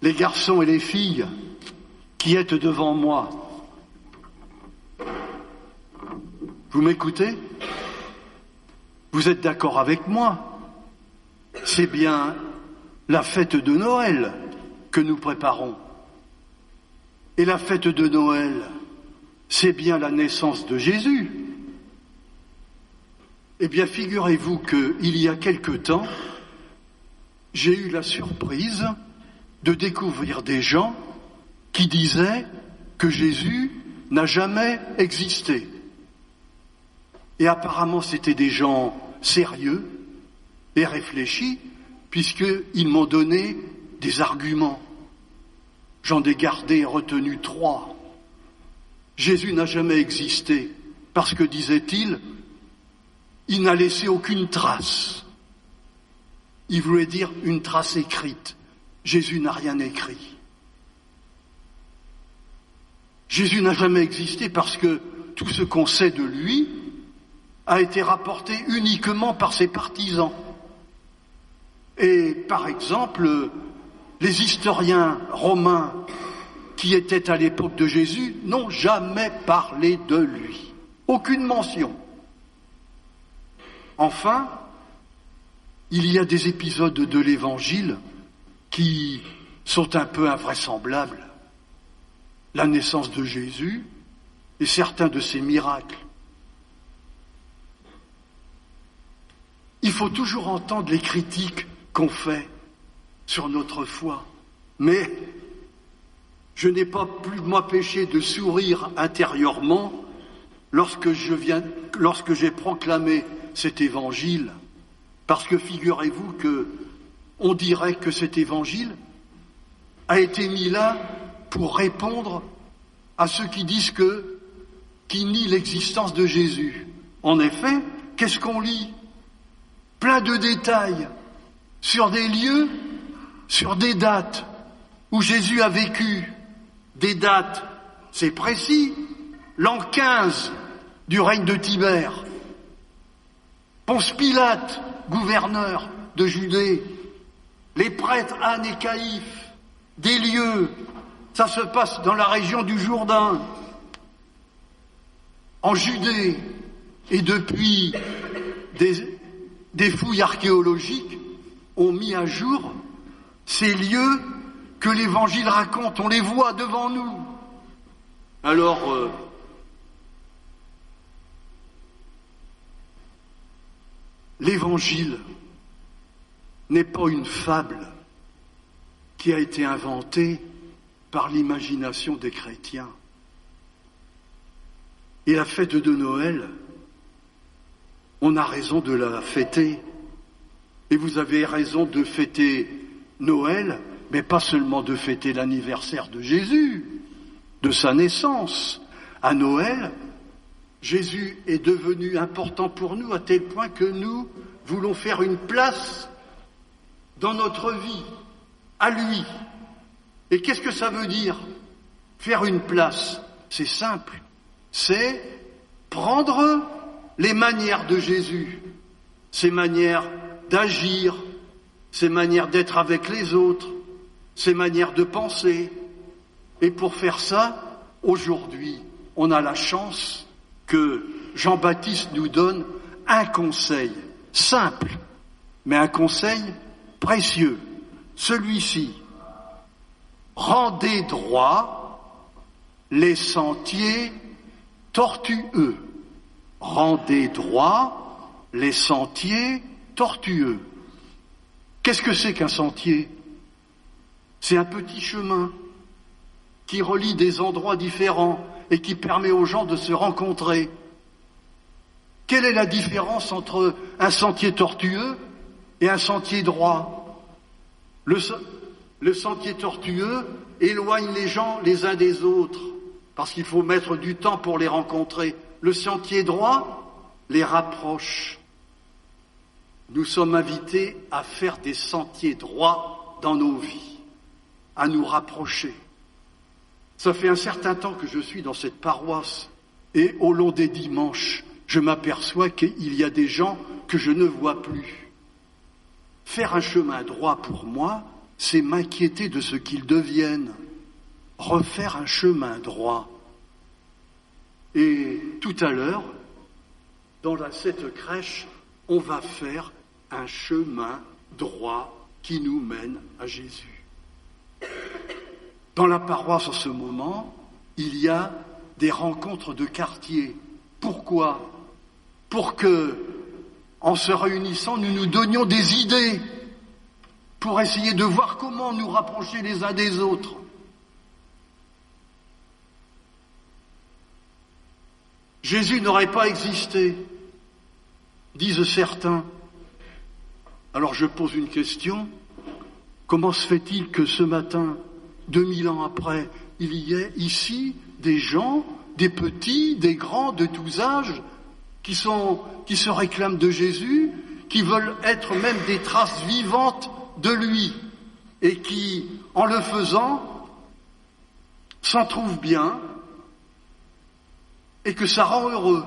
les garçons et les filles qui êtes devant moi, vous m'écoutez? Vous êtes d'accord avec moi? C'est bien la fête de Noël que nous préparons. Et la fête de Noël, c'est bien la naissance de Jésus. Eh bien, figurez-vous qu'il y a quelque temps, j'ai eu la surprise de découvrir des gens qui disaient que Jésus n'a jamais existé. Et apparemment, c'était des gens sérieux et réfléchis, puisqu'ils m'ont donné des arguments. J'en ai gardé et retenu 3. Jésus n'a jamais existé, parce que, disait-il, il n'a laissé aucune trace. Il voulait dire une trace écrite. Jésus n'a rien écrit. Jésus n'a jamais existé parce que tout ce qu'on sait de lui a été rapporté uniquement par ses partisans. Et par exemple, les historiens romains qui étaient à l'époque de Jésus n'ont jamais parlé de lui. Aucune mention. Enfin, il y a des épisodes de l'Évangile qui sont un peu invraisemblables. La naissance de Jésus et certains de ses miracles. Il faut toujours entendre les critiques qu'on fait sur notre foi. Mais je n'ai pas plus moi péché de sourire intérieurement lorsque j'ai proclamé cet évangile. Parce que figurez-vous que on dirait que cet évangile a été mis là pour répondre à ceux qui disent qui nient l'existence de Jésus. En effet, qu'est-ce qu'on lit? Plein de détails sur des lieux, sur des dates où Jésus a vécu. Des dates, c'est précis, l'an 15 du règne de Tibère. Ponce Pilate, gouverneur de Judée, les prêtres Anne et Caïphe, des lieux, ça se passe dans la région du Jourdain, en Judée, et depuis des fouilles archéologiques ont mis à jour ces lieux que l'Évangile raconte, on les voit devant nous. Alors, l'Évangile n'est pas une fable qui a été inventée par l'imagination des chrétiens. Et la fête de Noël, on a raison de la fêter. Et vous avez raison de fêter Noël, mais pas seulement de fêter l'anniversaire de Jésus, de sa naissance. À Noël, Jésus est devenu important pour nous à tel point que nous voulons faire une place dans notre vie, à lui. Et qu'est-ce que ça veut dire, faire une place? C'est simple, c'est prendre les manières de Jésus, ses manières d'agir, ses manières d'être avec les autres, ses manières de penser. Et pour faire ça, aujourd'hui, on a la chance que Jean-Baptiste nous donne un conseil simple, mais un conseil précieux. Celui-ci, rendez droit les sentiers tortueux. Rendez droit les sentiers tortueux. Qu'est-ce que c'est qu'un sentier? C'est un petit chemin qui relie des endroits différents et qui permet aux gens de se rencontrer. Quelle est la différence entre un sentier tortueux et un sentier droit? Le sentier tortueux éloigne les gens les uns des autres, parce qu'il faut mettre du temps pour les rencontrer. Le sentier droit les rapproche. Nous sommes invités à faire des sentiers droits dans nos vies, à nous rapprocher. Ça fait un certain temps que je suis dans cette paroisse et au long des dimanches, je m'aperçois qu'il y a des gens que je ne vois plus. Faire un chemin droit pour moi, c'est m'inquiéter de ce qu'ils deviennent, refaire un chemin droit. Et tout à l'heure, dans cette crèche, on va faire un chemin droit qui nous mène à Jésus. Dans la paroisse en ce moment, il y a des rencontres de quartier. Pourquoi ? Pour que, en se réunissant, nous nous donnions des idées pour essayer de voir comment nous rapprocher les uns des autres. Jésus n'aurait pas existé, disent certains. Alors je pose une question. Comment se fait-il que ce matin, 2000 ans après, il y ait ici des gens, des petits, des grands, de tous âges, qui se réclament de Jésus, qui veulent être même des traces vivantes de lui, et qui, en le faisant, s'en trouvent bien, et que ça rend heureux.